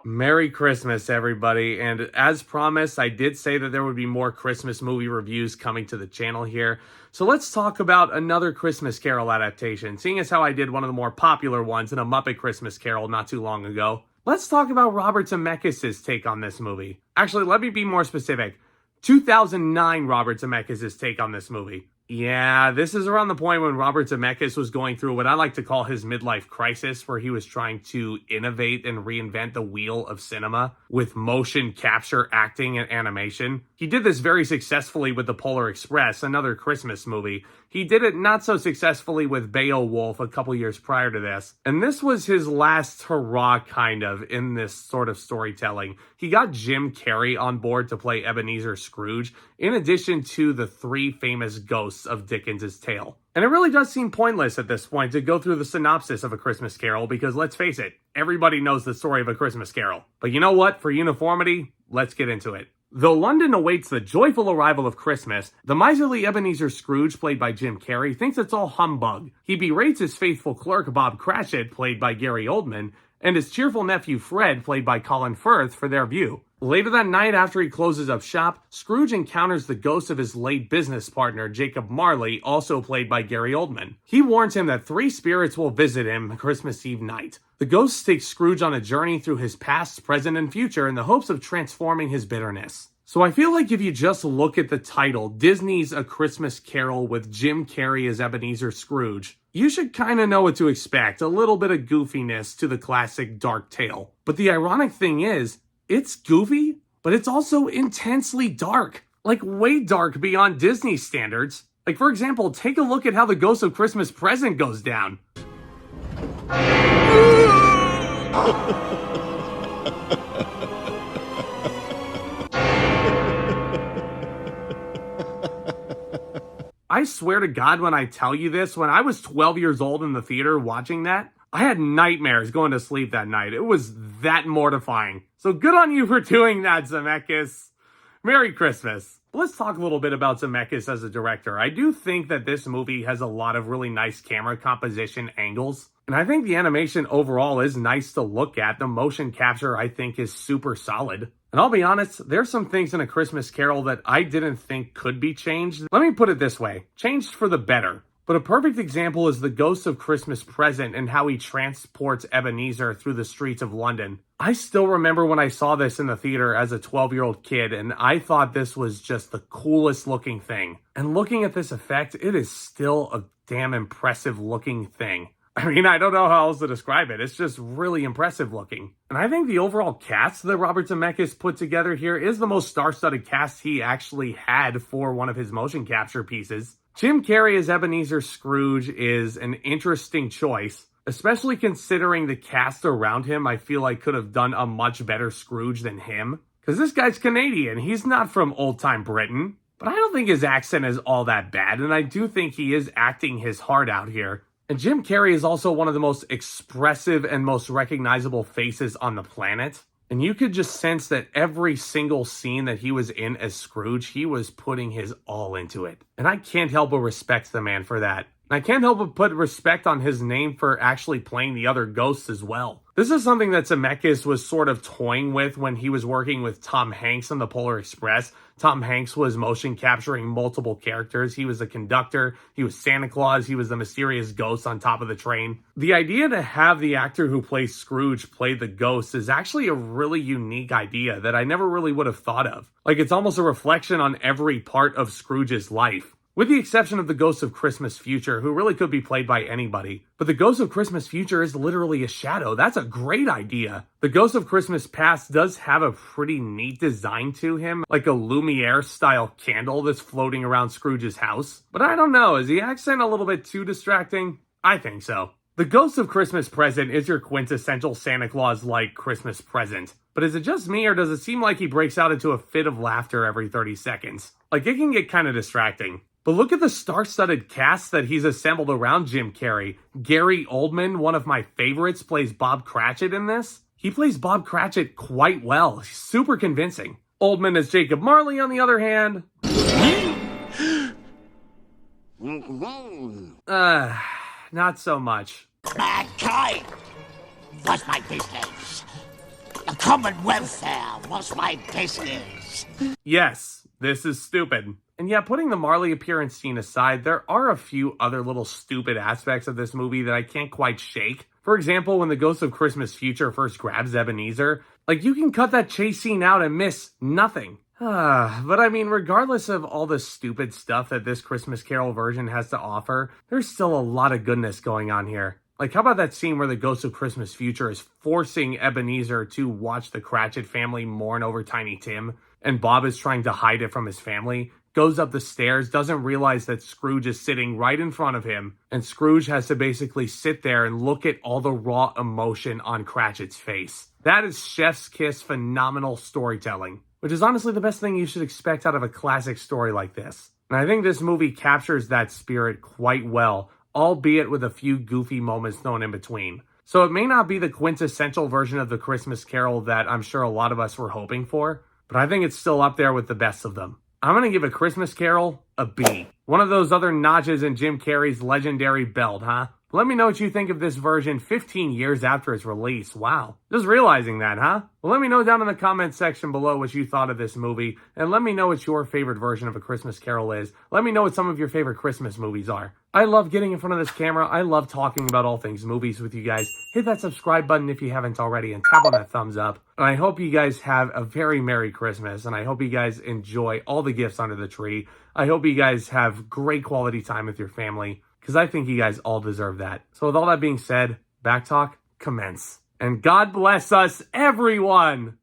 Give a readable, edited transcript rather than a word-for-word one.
Merry Christmas, everybody. And as promised, I did say that there would be more Christmas movie reviews coming to the channel here. So let's talk about another Christmas Carol adaptation, seeing as how I did one of the more popular ones in A Muppet Christmas Carol not too long ago. Let's talk about Robert Zemeckis' take on this movie. Actually, let me be more specific. 2009 Robert Zemeckis' take on this movie. Yeah, this is around the point when Robert Zemeckis was going through what I like to call his midlife crisis, where he was trying to innovate and reinvent the wheel of cinema with motion capture, acting, and animation. He did this very successfully with The Polar Express, another Christmas movie. He did it not so successfully with Beowulf a couple years prior to this. And this was his last hurrah, kind of, in this sort of storytelling. He got Jim Carrey on board to play Ebenezer Scrooge, in addition to the three famous ghosts of Dickens' tale. And it really does seem pointless at this point to go through the synopsis of A Christmas Carol, because let's face it, everybody knows the story of A Christmas Carol. But you know what? For uniformity, let's get into it. Though London awaits the joyful arrival of Christmas, the miserly Ebenezer Scrooge, played by Jim Carrey, thinks it's all humbug. He berates his faithful clerk, Bob Cratchit, played by Gary Oldman, and his cheerful nephew, Fred, played by Colin Firth, for their view. Later that night, after he closes up shop, Scrooge encounters the ghost of his late business partner, Jacob Marley, also played by Gary Oldman. He warns him that three spirits will visit him Christmas Eve night. The ghosts take Scrooge on a journey through his past, present, and future in the hopes of transforming his bitterness. So I feel like if you just look at the title, Disney's A Christmas Carol with Jim Carrey as Ebenezer Scrooge, you should kind of know what to expect, a little bit of goofiness to the classic dark tale. But the ironic thing is, it's goofy, but it's also intensely dark. Like, way dark beyond Disney standards. Like, for example, take a look at how the Ghost of Christmas Present goes down. I swear to God, when I tell you this, when I was 12 years old in the theater watching that, I had nightmares going to sleep that night. It was that mortifying. So good on you for doing that, Zemeckis. Merry Christmas. Let's talk a little bit about Zemeckis as a director. I do think that this movie has a lot of really nice camera composition angles. And I think the animation overall is nice to look at. The motion capture, I think, is super solid. And I'll be honest, there's some things in A Christmas Carol that I didn't think could be changed. Let me put it this way, changed for the better. But a perfect example is the Ghost of Christmas Present and how he transports Ebenezer through the streets of London. I still remember when I saw this in the theater as a 12-year-old kid, and I thought this was just the coolest looking thing. And looking at this effect, it is still a damn impressive looking thing. I mean, I don't know how else to describe it. It's just really impressive looking. And I think the overall cast that Robert Zemeckis put together here is the most star-studded cast he actually had for one of his motion capture pieces. Jim Carrey as Ebenezer Scrooge is an interesting choice, especially considering the cast around him I feel like could have done a much better Scrooge than him. Because this guy's Canadian, he's not from old-time Britain. But I don't think his accent is all that bad, and I do think he is acting his heart out here. And Jim Carrey is also one of the most expressive and most recognizable faces on the planet. And you could just sense that every single scene that he was in as Scrooge, he was putting his all into it. And I can't help but respect the man for that. And I can't help but put respect on his name for actually playing the other ghosts as well. This is something that Zemeckis was sort of toying with when he was working with Tom Hanks on The Polar Express. Tom Hanks was motion capturing multiple characters. He was a conductor, he was Santa Claus, he was the mysterious ghost on top of the train. The idea to have the actor who plays Scrooge play the ghost is actually a really unique idea that I never really would have thought of. Like, it's almost a reflection on every part of Scrooge's life. With the exception of the Ghost of Christmas Future, who really could be played by anybody. But the Ghost of Christmas Future is literally a shadow. That's a great idea. The Ghost of Christmas Past does have a pretty neat design to him, like a Lumiere-style candle that's floating around Scrooge's house. But I don't know, is the accent a little bit too distracting? I think so. The Ghost of Christmas Present is your quintessential Santa Claus-like Christmas present. But is it just me, or does it seem like he breaks out into a fit of laughter every 30 seconds? Like, it can get kind of distracting. But look at the star-studded cast that he's assembled around Jim Carrey. Gary Oldman, one of my favorites, plays Bob Cratchit in this. He plays Bob Cratchit quite well. He's super convincing. Oldman as Jacob Marley, on the other hand. Not so much. Okay. What's my business? common welfare was my business. Yes, this is stupid. And yeah, putting the Marley appearance scene aside, there are a few other little stupid aspects of this movie that I can't quite shake. For example, when the Ghost of Christmas Future first grabs Ebenezer, like, you can cut that chase scene out and miss nothing. But I mean, regardless of all the stupid stuff that this Christmas Carol version has to offer, there's still a lot of goodness going on here. Like, how about that scene where the Ghost of Christmas Future is forcing Ebenezer to watch the Cratchit family mourn over Tiny Tim, and Bob is trying to hide it from his family, goes up the stairs, doesn't realize that Scrooge is sitting right in front of him, and Scrooge has to basically sit there and look at all the raw emotion on Cratchit's face. That is chef's kiss phenomenal storytelling, which is honestly the best thing you should expect out of a classic story like this. And I think this movie captures that spirit quite well, albeit with a few goofy moments thrown in between. So it may not be the quintessential version of the Christmas Carol that I'm sure a lot of us were hoping for, but I think it's still up there with the best of them. I'm going to give A Christmas Carol a B. One of those other notches in Jim Carrey's legendary belt, huh? Let me know what you think of this version 15 years after its release. Wow. Just realizing that, huh? Well, let me know down in the comments section below what you thought of this movie, and let me know what your favorite version of A Christmas Carol is. Let me know what some of your favorite Christmas movies are. I love getting in front of this camera. I love talking about all things movies with you guys. Hit that subscribe button if you haven't already, and tap on that thumbs up. And I hope you guys have a very Merry Christmas, and I hope you guys enjoy all the gifts under the tree. I hope you guys have great quality time with your family, because I think you guys all deserve that. So with all that being said, back talk, commence. And God bless us, everyone!